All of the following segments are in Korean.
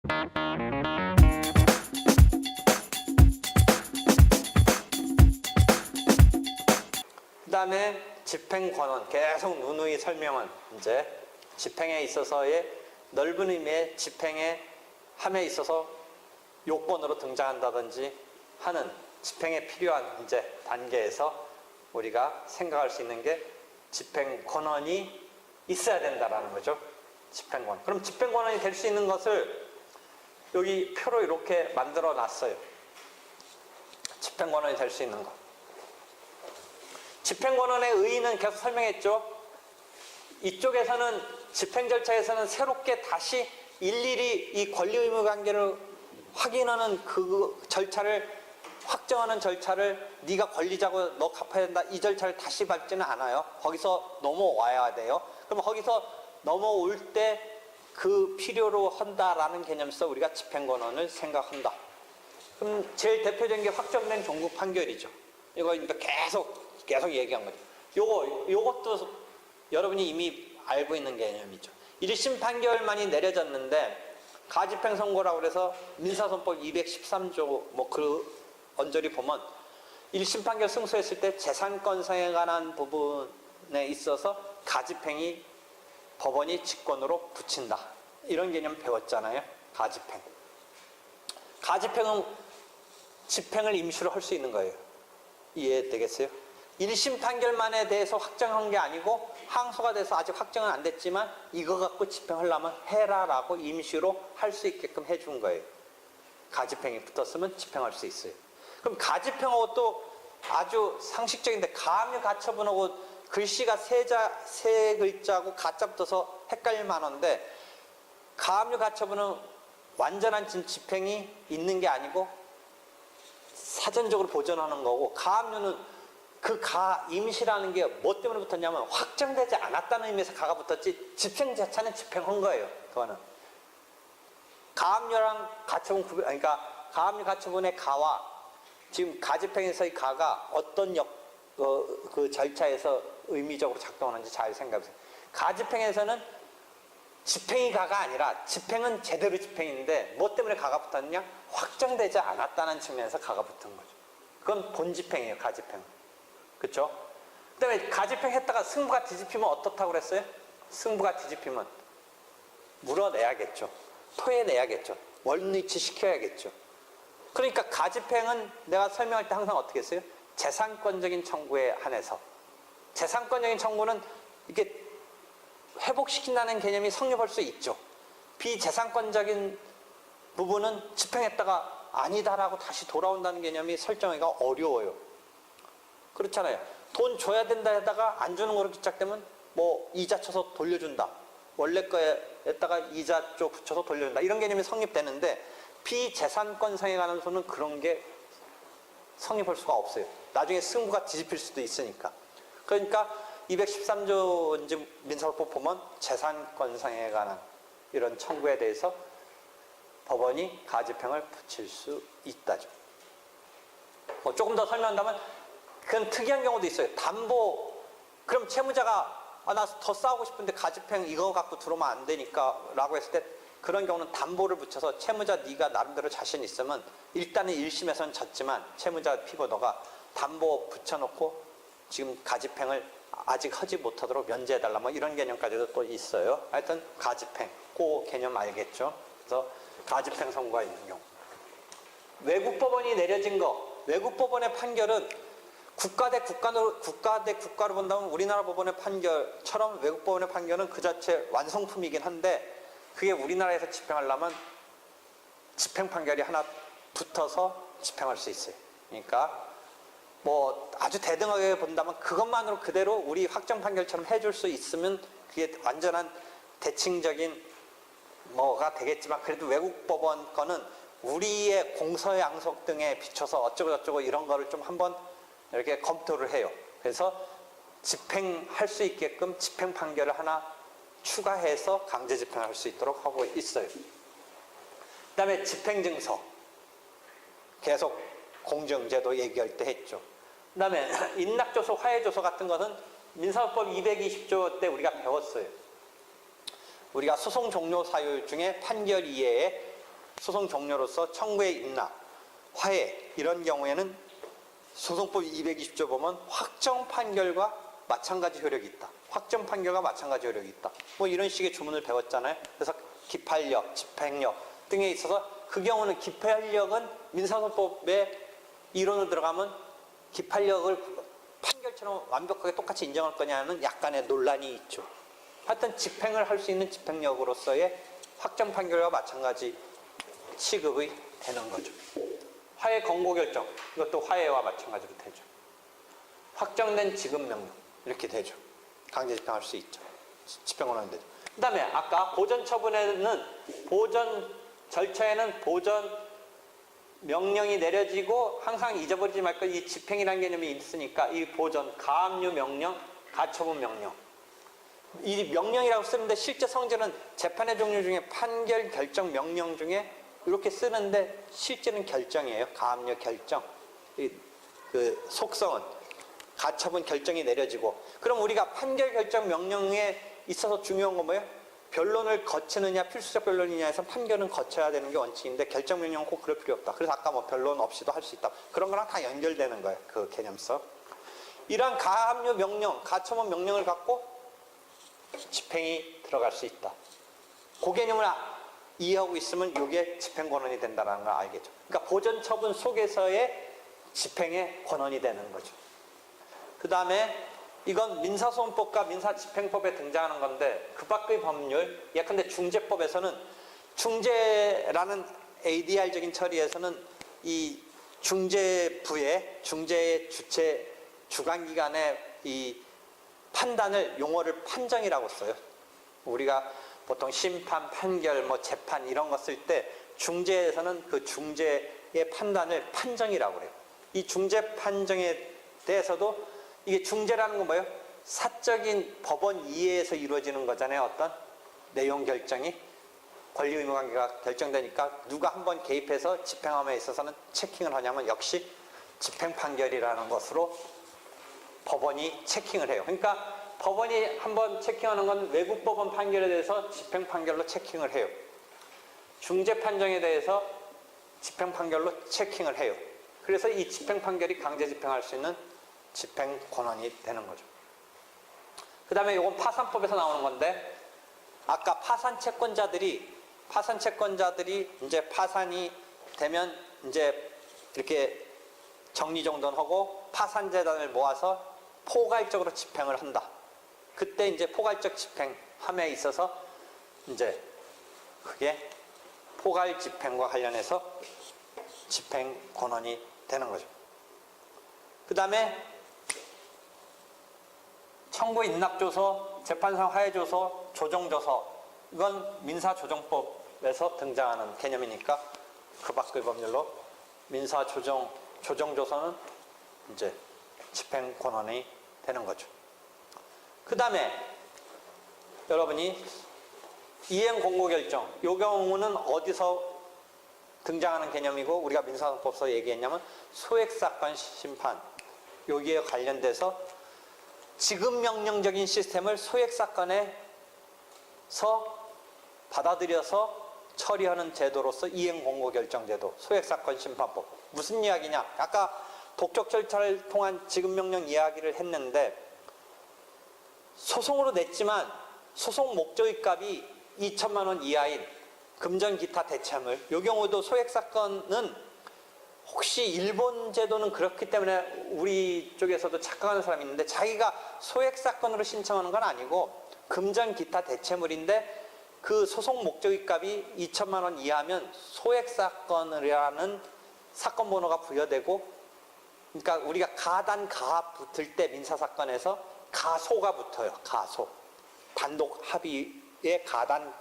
그 다음에 집행권은 계속 누누이 설명은 이제 집행에 있어서의 넓은 의미의 집행의 함에 있어서 요건으로 등장한다든지 하는 집행에 필요한 이제 단계에서 우리가 생각할 수 있는 게 집행권한이 있어야 된다라는 거죠. 집행권. 그럼 집행권한이 될 수 있는 것을 여기 표로 이렇게 만들어 놨어요. 집행권한이 될 수 있는 것. 집행권한의 의의는 계속 설명했죠. 이쪽에서는 집행 절차에서는 새롭게 다시 일일이 이 권리 의무 관계를 확인하는 그 절차를 확정하는 절차를 네가 권리자고 너 갚아야 된다 이 절차를 다시 밟지는 않아요. 거기서 넘어와야 돼요. 그럼 거기서 넘어올 때 그 필요로 한다라는 개념에서 우리가 집행권한을 생각한다. 그럼 제일 대표적인 게 확정된 종국 판결이죠. 이거 계속 얘기한 거죠. 요것도 여러분이 이미 알고 있는 개념이죠. 1심 판결만이 내려졌는데 가집행 선고라고 그래서 민사소송법 213조 뭐 그 언저리 보면 1심 판결 승소했을 때 재산권상에 관한 부분에 있어서 가집행이 법원이 직권으로 붙인다. 이런 개념 배웠잖아요. 가집행. 가집행은 집행을 임시로 할 수 있는 거예요. 이해되겠어요? 1심 판결만에 대해서 확정한 게 아니고 항소가 돼서 아직 확정은 안 됐지만 이거 갖고 집행하려면 해라라고 임시로 할 수 있게끔 해준 거예요. 가집행이 붙었으면 집행할 수 있어요. 그럼 가집행하고 또 아주 상식적인데 가압류 가처분하고 글씨가 세 글자고 가짜 붙어서 헷갈릴 만한데 가압류 가처분은 완전한 집행이 있는 게 아니고 사전적으로 보존하는 거고 가압류는 그 임시라는 게 뭐 때문에 붙었냐면 확정되지 않았다는 의미에서 가가 붙었지 집행 자체는 집행한 거예요. 그거는 가압류랑 가처분 그러니까 가압류 가처분의 가와 지금 가집행에서의 가가 어떤 그 절차에서 의미적으로 작동하는지 잘 생각해보세요. 가집행에서는 집행이 가가 아니라 집행은 제대로 집행인데 뭐 때문에 가가 붙었냐? 확정되지 않았다는 측면에서 가가 붙은 거죠. 그건 본집행이에요. 가집행은. 그렇죠? 그 다음에 가집행했다가 승부가 뒤집히면 어떻다고 그랬어요? 승부가 뒤집히면 물어내야겠죠. 토해내야겠죠. 원위치 시켜야겠죠. 그러니까 가집행은 내가 설명할 때 항상 어떻게 했어요? 재산권적인 청구에 한해서. 재산권적인 청구는 이게 회복시킨다는 개념이 성립할 수 있죠. 비재산권적인 부분은 집행했다가 아니다라고 다시 돌아온다는 개념이 설정하기가 어려워요. 그렇잖아요. 돈 줘야 된다 하다가 안 주는 거로 기착되면 뭐 이자 쳐서 돌려준다. 원래 거에다가 이자 쪽 붙여서 돌려준다. 이런 개념이 성립되는데 비재산권상에 관한 소는 그런 게 성립할 수가 없어요. 나중에 승부가 뒤집힐 수도 있으니까. 그러니까 213조 민사소송법 보면 재산권상에 관한 이런 청구에 대해서 법원이 가집행을 붙일 수 있다죠. 조금 더 설명한다면 그건 특이한 경우도 있어요. 담보, 그럼 채무자가 나 더 싸우고 싶은데 가집행 이거 갖고 들어오면 안 되니까 라고 했을 때 그런 경우는 담보를 붙여서 채무자 네가 나름대로 자신 있으면 일단은 1심에서는 졌지만 채무자 피고 너가 담보 붙여놓고 지금 가집행을 아직 하지 못하도록 면제해달라 뭐 이런 개념까지도 또 있어요. 하여튼 가집행, 그 개념 알겠죠? 그래서 가집행 선고가 있는 경우. 외국법원이 내려진 거, 외국법원의 판결은 국가 대 국가로 본다면 우리나라 법원의 판결처럼 외국법원의 판결은 그 자체 완성품이긴 한데 그게 우리나라에서 집행하려면 집행 판결이 하나 붙어서 집행할 수 있어요. 그러니까 뭐 아주 대등하게 본다면 그것만으로 그대로 우리 확정 판결처럼 해줄 수 있으면 그게 완전한 대칭적인 뭐가 되겠지만 그래도 외국 법원 거는 우리의 공서 양속 등에 비춰서 어쩌고 저쩌고 이런 거를 좀 한번 이렇게 검토를 해요. 그래서 집행할 수 있게끔 집행 판결을 하나 추가해서 강제 집행할 수 있도록 하고 있어요. 그 다음에 집행증서 계속 공정제도 얘기할 때 했죠. 그 다음에 인락조서, 화해조서 같은 것은 민사소송법 220조 때 우리가 배웠어요. 우리가 소송 종료 사유 중에 판결 이외에 소송 종료로서 청구의 인락, 화해 이런 경우에는 소송법 220조 보면 확정 판결과 마찬가지 효력이 있다. 확정 판결과 마찬가지 효력이 있다. 뭐 이런 식의 주문을 배웠잖아요. 그래서 기판력, 집행력 등에 있어서 그 경우는 기판력은 민사소송법에 이론으로 들어가면 기판력을 판결처럼 완벽하게 똑같이 인정할 거냐는 약간의 논란이 있죠. 하여튼 집행을 할 수 있는 집행력으로서의 확정 판결과 마찬가지 취급이 되는 거죠. 화해 권고 결정, 이것도 화해와 마찬가지로 되죠. 확정된 지급 명령 이렇게 되죠. 강제 집행할 수 있죠. 집행 권한이 되죠. 그 다음에 아까 보전 처분에는 보전 절차에는 보전 명령이 내려지고 항상 잊어버리지 말고 이 집행이라는 개념이 있으니까 이 보전, 가압류 명령, 가처분 명령. 이 명령이라고 쓰는데 실제 성질은 재판의 종류 중에 판결, 결정, 명령 중에 이렇게 쓰는데 실제는 결정이에요. 가압류 결정. 그 속성은 가처분 결정이 내려지고, 그럼 우리가 판결, 결정, 명령에 있어서 중요한 건 뭐예요? 변론을 거치느냐 필수적 변론이냐 해서 판결은 거쳐야 되는 게 원칙인데 결정 명령은 꼭 그럴 필요 없다. 그래서 아까 뭐 변론 없이도 할 수 있다. 그런 거랑 다 연결되는 거예요. 그 개념서. 이러한 가압류 명령, 가처분 명령을 갖고 집행이 들어갈 수 있다. 그 개념을 이해하고 있으면 이게 집행 권한이 된다는 걸 알겠죠. 그러니까 보전 처분 속에서의 집행의 권한이 되는 거죠. 그 다음에 이건 민사소송법과 민사집행법에 등장하는 건데 그 밖의 법률, 예컨대 중재법에서는 중재라는 ADR적인 처리에서는 이 중재부의 중재의 주체 주관기관의 이 판단을 용어를 판정이라고 써요. 우리가 보통 심판, 판결, 뭐 재판 이런 거 쓸 때 중재에서는 그 중재의 판단을 판정이라고 그래요. 이 중재 판정에 대해서도 이게 중재라는 건 뭐예요? 사적인 법원 이해에서 이루어지는 거잖아요. 어떤 내용 결정이 권리 의무 관계가 결정되니까 누가 한번 개입해서 집행함에 있어서는 체킹을 하냐면 역시 집행 판결이라는 것으로 법원이 체킹을 해요. 그러니까 법원이 한번 체킹하는 건 외국 법원 판결에 대해서 집행 판결로 체킹을 해요. 중재 판정에 대해서 집행 판결로 체킹을 해요. 그래서 이 집행 판결이 강제 집행할 수 있는 집행 권한이 되는 거죠. 그 다음에 이건 파산법에서 나오는 건데 아까 파산 채권자들이 이제 파산이 되면 이제 이렇게 정리정돈하고 파산재단을 모아서 포괄적으로 집행을 한다. 그때 이제 포괄적 집행함에 있어서 이제 그게 포괄 집행과 관련해서 집행 권한이 되는 거죠. 그 다음에 청구 인락조서, 재판상 화해조서, 조정조서, 이건 민사조정법에서 등장하는 개념이니까 그 밖의 법률로 조정조서는 이제 집행 권한이 되는 거죠. 그 다음에 여러분이 이행 공고 결정, 이 경우는 어디서 등장하는 개념이고 우리가 민사소송법에서 얘기했냐면 소액사건 심판, 여기에 관련돼서 지급명령적인 시스템을 소액사건에서 받아들여서 처리하는 제도로서 이행공고결정제도, 소액사건 심판법. 무슨 이야기냐? 아까 독촉 절차를 통한 지급명령 이야기를 했는데 소송으로 냈지만 소송 목적의 값이 2천만 원 이하인 금전기타 대체물, 이 경우도 소액사건은 혹시 일본 제도는 그렇기 때문에 우리 쪽에서도 착각하는 사람이 있는데 자기가 소액사건으로 신청하는 건 아니고 금전기타 대체물인데 그 소송 목적의 값이 2천만 원 이하면 소액사건이라는 사건 번호가 부여되고, 그러니까 우리가 가단 가합 붙을 때 민사사건에서 가소가 붙어요. 가소. 단독 합의의 가단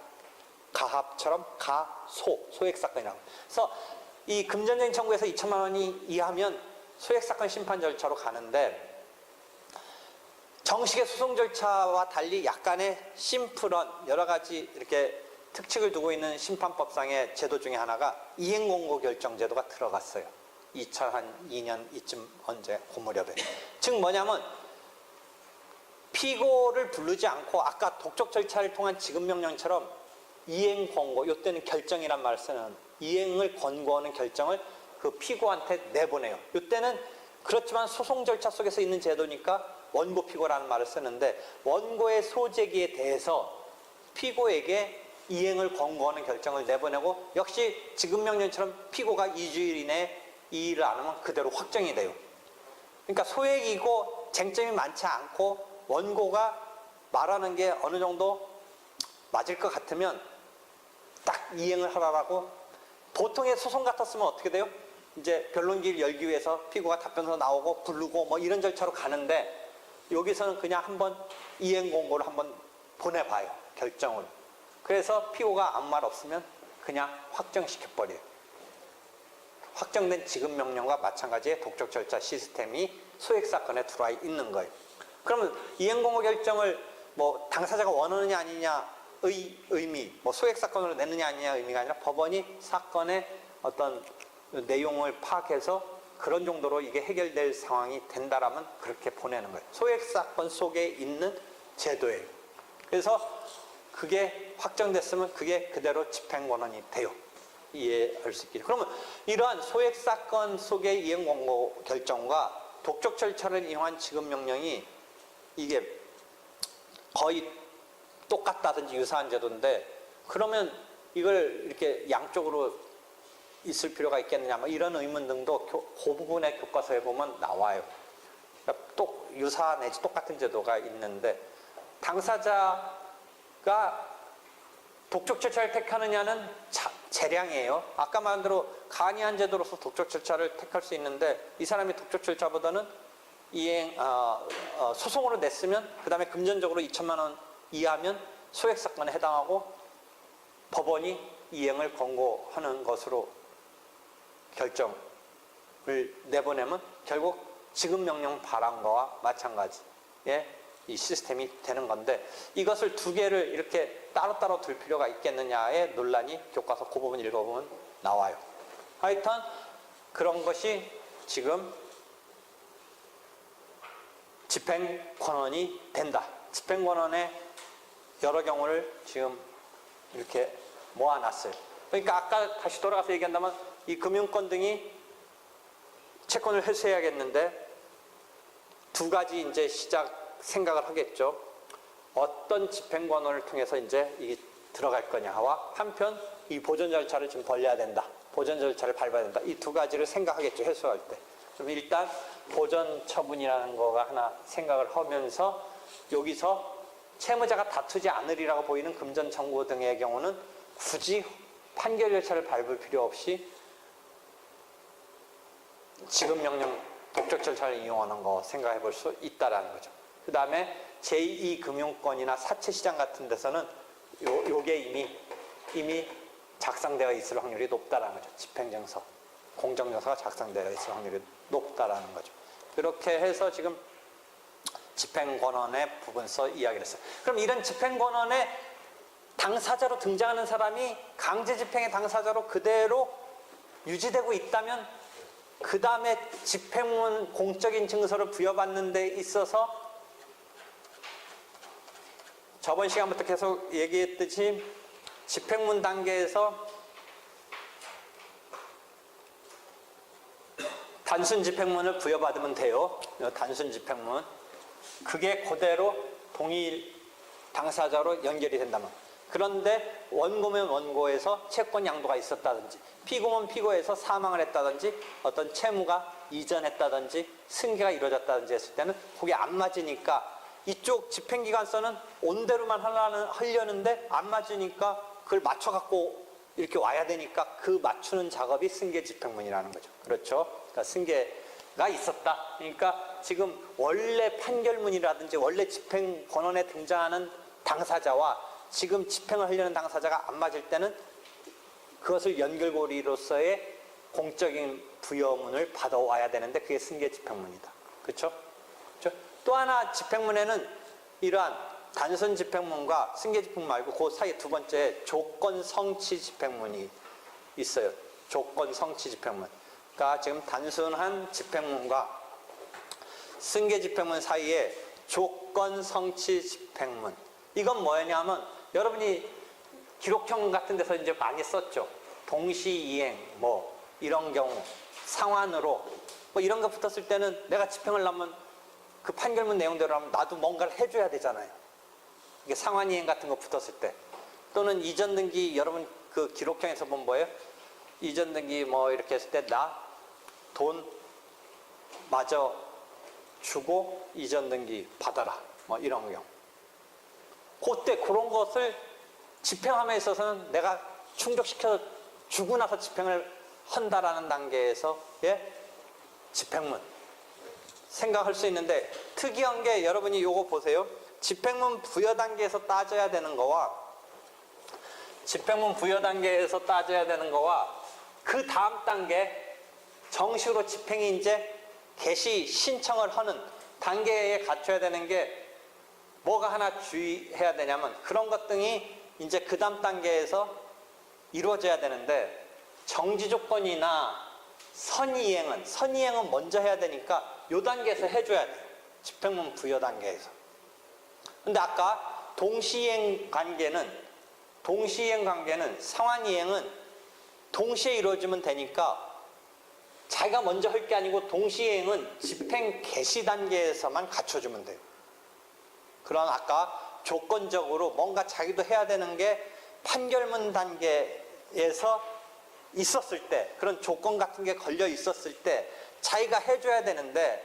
가합처럼 가소, 소액사건이라고. 그래서 이 금전적인 청구에서 2천만 원이 이하면 소액사건 심판 절차로 가는데 정식의 소송 절차와 달리 약간의 심플한 여러 가지 이렇게 특칙을 두고 있는 심판법상의 제도 중에 하나가 이행공고 결정 제도가 들어갔어요. 2002년 이쯤 언제 그 무렵에. 즉 뭐냐면 피고를 부르지 않고 아까 독촉 절차를 통한 지급명령처럼 이행공고, 이때는 결정이란 말을 쓰는 이행을 권고하는 결정을 그 피고한테 내보내요. 이때는 그렇지만 소송 절차 속에서 있는 제도니까 원고 피고라는 말을 쓰는데, 원고의 소재기에 대해서 피고에게 이행을 권고하는 결정을 내보내고, 역시 지급명령처럼 피고가 2주일 이내에 이 일을 안 하면 그대로 확정이 돼요. 그러니까 소액이고 쟁점이 많지 않고 원고가 말하는 게 어느 정도 맞을 것 같으면 딱 이행을 하라고. 보통의 소송 같았으면 어떻게 돼요? 이제 변론기를 열기 위해서 피고가 답변서 나오고 부르고 뭐 이런 절차로 가는데, 여기서는 그냥 한번 이행 공고를 한번 보내봐요, 결정을. 그래서 피고가 아무 말 없으면 그냥 확정시켜버려요. 확정된 지급명령과 마찬가지의 독촉 절차 시스템이 소액사건에 들어와 있는 거예요. 그러면 이행공고 결정을 뭐 당사자가 원하느냐 아니냐의 의미, 뭐 소액사건으로 내느냐 아니냐 의미가 아니라 법원이 사건의 어떤 내용을 파악해서 그런 정도로 이게 해결될 상황이 된다라면 그렇게 보내는 거예요. 소액사건 속에 있는 제도예요. 그래서 그게 확정됐으면 그게 그대로 집행권한이 돼요. 이해할 수 있겠죠. 그러면 이러한 소액사건 속의 이행권고 결정과 독촉 절차를 이용한 지급명령이 이게 거의 똑같다든지 유사한 제도인데, 그러면 이걸 이렇게 양쪽으로 있을 필요가 있겠느냐, 뭐 이런 의문 등도 그 부분의 교과서에 보면 나와요. 그러니까 또 유사 내지 똑같은 제도가 있는데, 당사자가 독촉 절차를 택하느냐는 재량이에요. 아까 말한 대로 간이한 제도로서 독촉 절차를 택할 수 있는데, 이 사람이 독촉 절차보다는 소송으로 냈으면 그 다음에 금전적으로 2천만 원 이하면 소액사건에 해당하고 법원이 이행을 권고하는 것으로 결정을 내보내면 결국 지급명령 발항과와 마찬가지의 이 시스템이 되는 건데, 이것을 두 개를 이렇게 따로따로 둘 필요가 있겠느냐의 논란이 교과서 그 부분 읽어보면 나와요. 하여튼 그런 것이 지금 집행권한이 된다. 집행권한의 여러 경우를 지금 이렇게 모아놨어요. 그러니까 아까 다시 돌아가서 얘기한다면 이 금융권 등이 채권을 회수해야겠는데 두 가지 이제 생각을 하겠죠. 어떤 집행권한을 통해서 이제 이게 들어갈 거냐와 한편 이 보전 절차를 지금 벌려야 된다. 보전 절차를 밟아야 된다. 이 두 가지를 생각하겠죠. 회수할 때. 그럼 일단 보전 처분이라는 거가 하나 생각을 하면서, 여기서 채무자가 다투지 않으리라고 보이는 금전 청구 등의 경우는 굳이 판결 절차를 밟을 필요 없이 지급명령 독촉 절차를 이용하는 거 생각해 볼 수 있다라는 거죠. 그 다음에 제2금융권이나 사채시장 같은 데서는 요게 이미 작성되어 있을 확률이 높다라는 거죠. 집행정서, 공정정서가 작성되어 있을 확률이 높다라는 거죠. 그렇게 해서 지금 집행권한의 부분서 이야기를 했어요. 그럼 이런 집행권한의 당사자로 등장하는 사람이 강제집행의 당사자로 그대로 유지되고 있다면, 그 다음에 집행문 공적인 증서를 부여받는 데 있어서 저번 시간부터 계속 얘기했듯이 집행문 단계에서 단순 집행문을 부여받으면 돼요. 단순 집행문. 그게 그대로 동일 당사자로 연결이 된다면. 그런데 원고면 원고에서 채권 양도가 있었다든지, 피고면 피고에서 사망을 했다든지, 어떤 채무가 이전했다든지 승계가 이루어졌다든지 했을 때는 그게 안 맞으니까 이쪽 집행기관서는 온대로만 하려는데 안 맞으니까 그걸 맞춰갖고 이렇게 와야 되니까 그 맞추는 작업이 승계 집행문이라는 거죠. 그렇죠? 그러니까 승계가 있었다. 그러니까 지금 원래 판결문이라든지 원래 집행 권한에 등장하는 당사자와 지금 집행을 하려는 당사자가 안 맞을 때는 그것을 연결고리로서의 공적인 부여문을 받아와야 되는데 그게 승계 집행문이다. 그렇죠? 또 하나 집행문에는 이러한 단순 집행문과 승계 집행문 말고 그 사이에 두 번째 조건 성취 집행문이 있어요. 조건 성취 집행문. 그러니까 지금 단순한 집행문과 승계 집행문 사이에 조건 성취 집행문. 이건 뭐냐면 여러분이 기록형 같은 데서 이제 많이 썼죠. 동시이행 뭐 이런 경우 상환으로 뭐 이런 거 붙었을 때는 내가 집행을 하면 그 판결문 내용대로 하면 나도 뭔가를 해줘야 되잖아요. 이게 상환이행 같은 거 붙었을 때 또는 이전 등기 여러분 그 기록형에서 본 뭐예요? 이전 등기 뭐 이렇게 했을 때 나 돈 마저 주고 이전 등기 받아라 뭐 이런 경우 그때 그런 것을 집행함에 있어서는 내가 충족시켜 주고 나서 집행을 한다라는 단계에서 예? 집행문 생각할 수 있는데 특이한 게 여러분이 요거 보세요. 집행문 부여 단계에서 따져야 되는 거와 집행문 부여 단계에서 따져야 되는 거와 그 다음 단계 정식으로 집행이 이제 개시 신청을 하는 단계에 갖춰야 되는 게 뭐가 하나 주의해야 되냐면 그런 것 등이 이제 그 다음 단계에서 이루어져야 되는데 정지 조건이나 선이행은 먼저 해야 되니까 요 단계에서 해줘야 돼요. 집행문 부여 단계에서. 근데 아까 동시이행 관계는 상환이행은 동시에 이루어지면 되니까 자기가 먼저 할 게 아니고 동시이행은 집행 개시 단계에서만 갖춰주면 돼요. 그럼 아까 조건적으로 뭔가 자기도 해야 되는 게 판결문 단계에서 있었을 때 그런 조건 같은 게 걸려 있었을 때 자기가 해줘야 되는데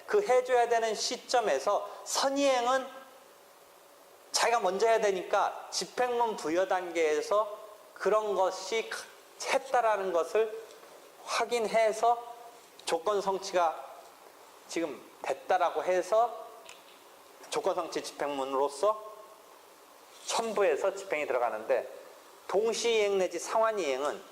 그 해줘야 되는 시점에서 선이행은 자기가 먼저 해야 되니까 집행문 부여 단계에서 그런 것이 했다라는 것을 확인해서 조건 성취가 지금 됐다라고 해서 조건 성취 집행문으로서 첨부해서 집행이 들어가는데 동시이행 내지 상환이행은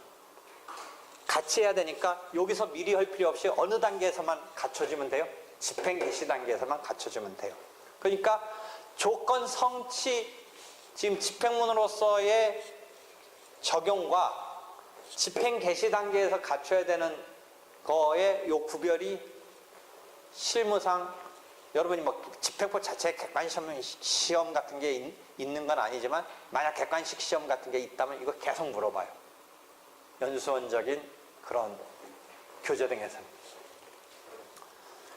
같이 해야 되니까 여기서 미리 할 필요 없이 어느 단계에서만 갖춰주면 돼요? 집행 개시 단계에서만 갖춰주면 돼요. 그러니까 조건 성취 지금 집행문으로서의 적용과 집행 개시 단계에서 갖춰야 되는 거의 요 구별이 실무상 여러분이 뭐 집행법 자체에 객관식 시험 같은 게 있는 건 아니지만 만약 객관식 시험 같은 게 있다면 이거 계속 물어봐요. 연수원적인 그런 교재 등에서는.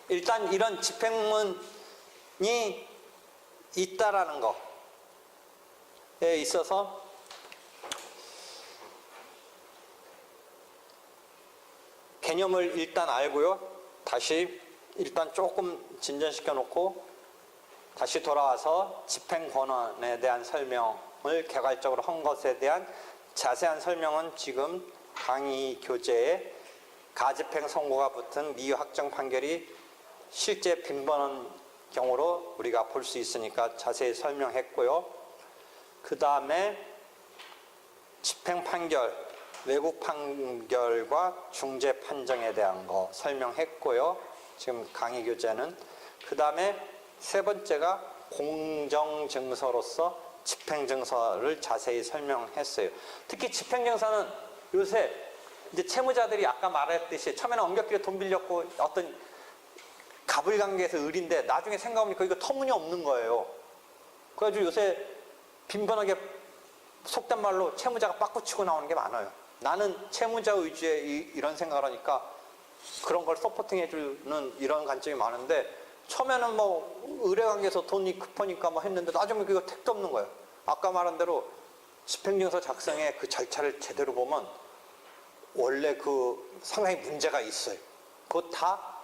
일단 이런 집행문이 있다라는 거에 있어서 개념을 일단 알고요. 다시 일단 조금 진전시켜 놓고 다시 돌아와서 집행권한에 대한 설명을 개괄적으로 한 것에 대한 자세한 설명은 지금 강의 교재에 가집행 선고가 붙은 미유 확정 판결이 실제 빈번한 경우로 우리가 볼 수 있으니까 자세히 설명했고요. 그 다음에 집행 판결, 외국 판결과 중재 판정에 대한 거 설명했고요. 지금 강의 교재는. 그 다음에 세 번째가 공정증서로서 집행증서를 자세히 설명했어요. 특히 집행증서는 요새 이제 채무자들이 아까 말했듯이 처음에는 엄격하게 돈 빌렸고 어떤 가불관계에서 을인데 나중에 생각해보니까 이거 터무니없는 거예요. 그래가지고 요새 빈번하게 속된 말로 채무자가 빠꾸치고 나오는 게 많아요. 나는 채무자 의지에 이런 생각을 하니까 그런 걸 서포팅해주는 이런 관점이 많은데 처음에는 뭐 의뢰관계에서 돈이 급하니까 뭐 했는데 나중에 그거 택도 없는 거예요. 아까 말한 대로 집행증서 작성의 그 절차를 제대로 보면 원래 그 상당히 문제가 있어요. 그거 다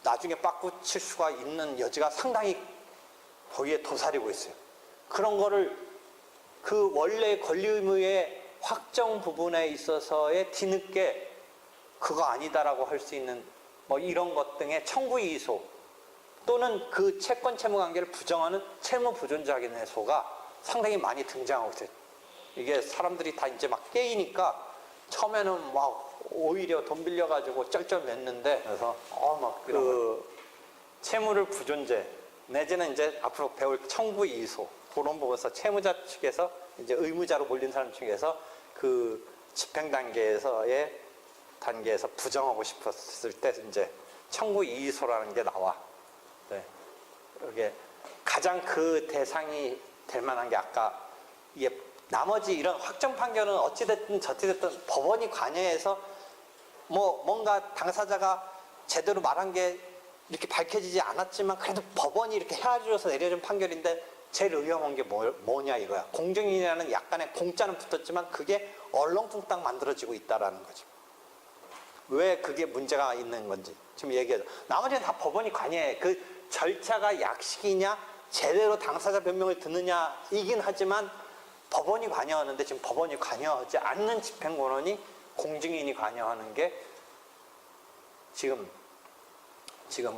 나중에 빠꾸칠 수가 있는 여지가 상당히 거기에 도사리고 있어요. 그런 거를 그 원래 권리 의무의 확정 부분에 있어서의 뒤늦게 그거 아니다라고 할 수 있는 뭐 이런 것 등의 청구 이의소 또는 그 채권 채무 관계를 부정하는 채무 부존작인의소가 상당히 많이 등장하고 있어요. 이게 사람들이 다 이제 막 깨이니까 처음에는 막 오히려 돈 빌려가지고 쩔쩔맸는데 그래서 막 그 채무를 부존재 내지는 이제 앞으로 배울 청구 이의소 그런 부분에서 채무자 측에서 이제 의무자로 몰린 사람 측에서 그 집행 단계에서 부정하고 싶었을 때 이제 청구 이의소라는 게 나와. 네. 이게 가장 그 대상이 될 만한 게 아까 이게 나머지 이런 확정 판결은 어찌됐든 저찌됐든 법원이 관여해서 뭔가 당사자가 제대로 말한 게 이렇게 밝혀지지 않았지만 그래도 법원이 이렇게 헤아려서 내려준 판결인데 제일 위험한 게 뭐냐 이거야. 공정이라는 약간의 공짜는 붙었지만 그게 얼렁뚱땅 만들어지고 있다라는 거죠. 왜 그게 문제가 있는 건지 지금 얘기하죠. 나머지는 다 법원이 관여해. 그 절차가 약식이냐 제대로 당사자 변명을 듣느냐이긴 하지만 법원이 관여하는데 지금 법원이 관여하지 않는 집행권원이 공증인이 관여하는 게 지금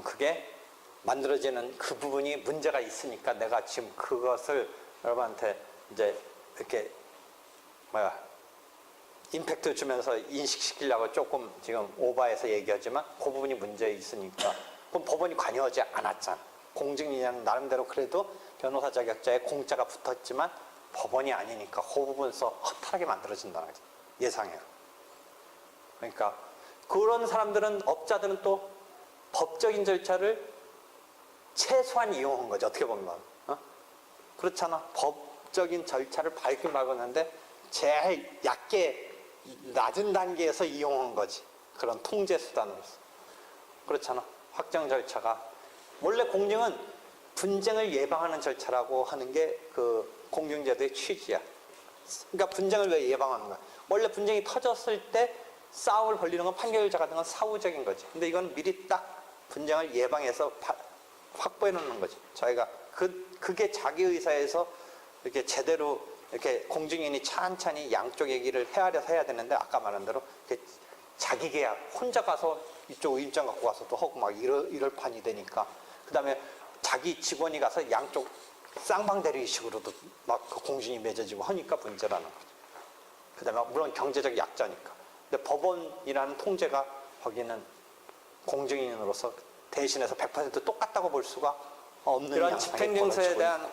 그게 만들어지는 그 부분이 문제가 있으니까 내가 지금 그것을 여러분한테 이제 이렇게 임팩트 주면서 인식시키려고 조금 지금 오버해서 얘기하지만 그 부분이 문제 있으니까 그럼 법원이 관여하지 않았잖아. 공증인이라는 나름대로 그래도 변호사 자격자에 공짜가 붙었지만 법원이 아니니까 그 부분에서 허탈하게 만들어진다는 거지. 예상해요. 그러니까 그런 사람들은 업자들은 또 법적인 절차를 최소한 이용한 거죠. 어떻게 보면 그렇잖아. 법적인 절차를 밟긴 밟았는데 제일 얕게 낮은 단계에서 이용한 거지. 그런 통제 수단으로서. 그렇잖아. 확정 절차가 원래 공증은 분쟁을 예방하는 절차라고 하는 게 그 공증제도의 취지야. 그러니까 분쟁을 왜 예방하는 거야? 원래 분쟁이 터졌을 때 싸움을 벌리는 건 판결자 같은 건 사후적인 거지. 근데 이건 미리 딱 분쟁을 예방해서 확보해 놓는 거지. 자기가 그게 자기 의사에서 이렇게 제대로 이렇게 공증인이 찬찬히 양쪽 얘기를 헤아려서 해야 되는데 아까 말한 대로 자기 계약 혼자 가서 이쪽 의임장 갖고 와서 또 하고 막 이럴 판이 되니까 그 다음에 자기 직원이 가서 양쪽 쌍방대리식으로도 막 그 공증이 맺어지고 하니까 문제라는 거죠. 그 다음에 물론 경제적 약자니까. 근데 법원이라는 통제가 거기는 공증인으로서 대신해서 100% 똑같다고 볼 수가 없는 이런 집행증서에 대한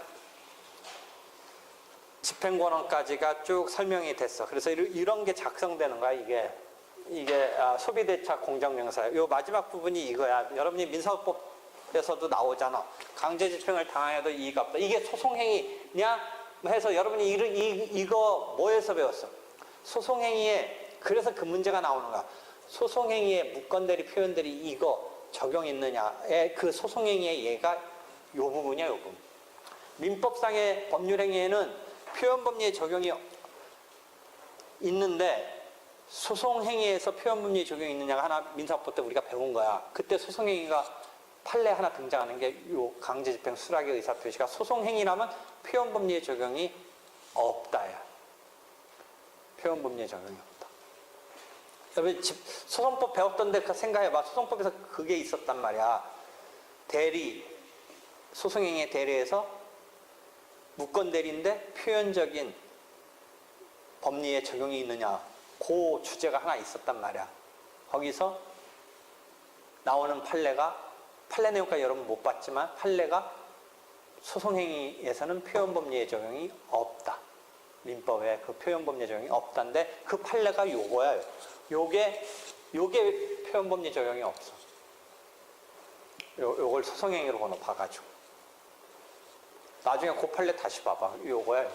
집행권원까지가 쭉 설명이 됐어. 그래서 이런 게 작성되는 거야. 이게 소비대차 공정명사야. 요 마지막 부분이 이거야. 여러분이 민사법에서도 나오잖아. 강제집행을 당해도 이의가 없다. 이게 소송행위냐 해서 여러분이 이거 뭐에서 배웠어? 소송행위에 그래서 그 문제가 나오는 거야. 소송행위에 무건대리 표현들이 이거 적용 있느냐의 그 소송행위의 예가 요 부분이야. 요 부분. 민법상의 법률행위에는 표현법리의 적용이 있는데 소송행위에서 표현법리의 적용이 있느냐가 하나 민사법 때 우리가 배운 거야. 그때 소송행위가 판례 하나 등장하는 게 요 강제집행 수락의 의사표시가 소송행위라면 표현법리의 적용이 없다야. 표현법리의 적용이 없다. 여러분 소송법 배웠던데 생각해봐. 소송법에서 그게 있었단 말이야. 소송행위의 대리에서 무건대리인데 표현적인 법리에 적용이 있느냐 그 주제가 하나 있었단 말이야. 거기서 나오는 판례 내용까지 여러분 못 봤지만 판례가 소송행위에서는 표현법리의 적용이 없다. 민법에 그 표현법리의 적용이 없다인데 그 판례가 요거야. 요게 표현법리 적용이 없어. 요걸 소송행위로 봐가지고 나중에 그 판례 다시 봐봐. 요거야.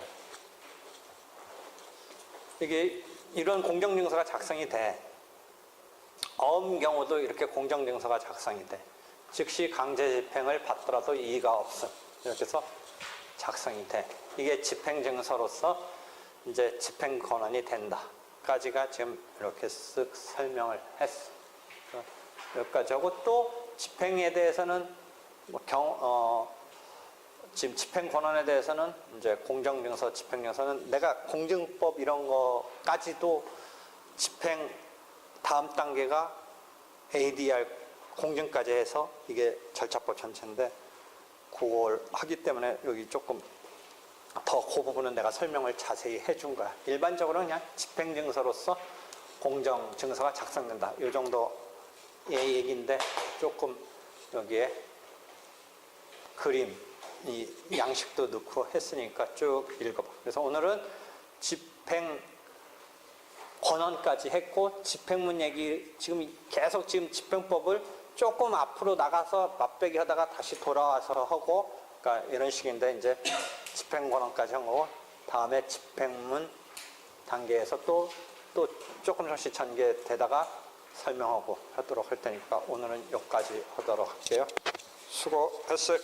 이게 이런 공정증서가 작성이 돼. 어음 경우도 이렇게 공정증서가 작성이 돼. 즉시 강제집행을 받더라도 이의가 없음. 이렇게 해서 작성이 돼. 이게 집행증서로서 이제 집행권한이 된다. 까지가 지금 이렇게 쓱 설명을 했어. 여기까지 하고 또 집행에 대해서는 지금 집행권한에 대해서는 이제 공정증서, 집행증서는 내가 공증법 이런 거까지도 집행 다음 단계가 ADR 공증까지 해서 이게 절차법 전체인데 그걸 하기 때문에 여기 조금 더 그 부분은 내가 설명을 자세히 해준 거야. 일반적으로 그냥 집행증서로서 공정증서가 작성된다. 이 정도의 얘기인데 조금 여기에 그림, 이 양식도 넣고 했으니까 쭉 읽어봐. 그래서 오늘은 집행 권한까지 했고 집행문 얘기 지금 계속 지금 집행법을 조금 앞으로 나가서 맛배기 하다가 다시 돌아와서 하고 그러니까 이런 식인데 이제 집행 권한까지 한 거고 다음에 집행문 단계에서 또 조금씩 전개되다가 설명하고 하도록 할 테니까 오늘은 여기까지 하도록 할게요. 수고했어요.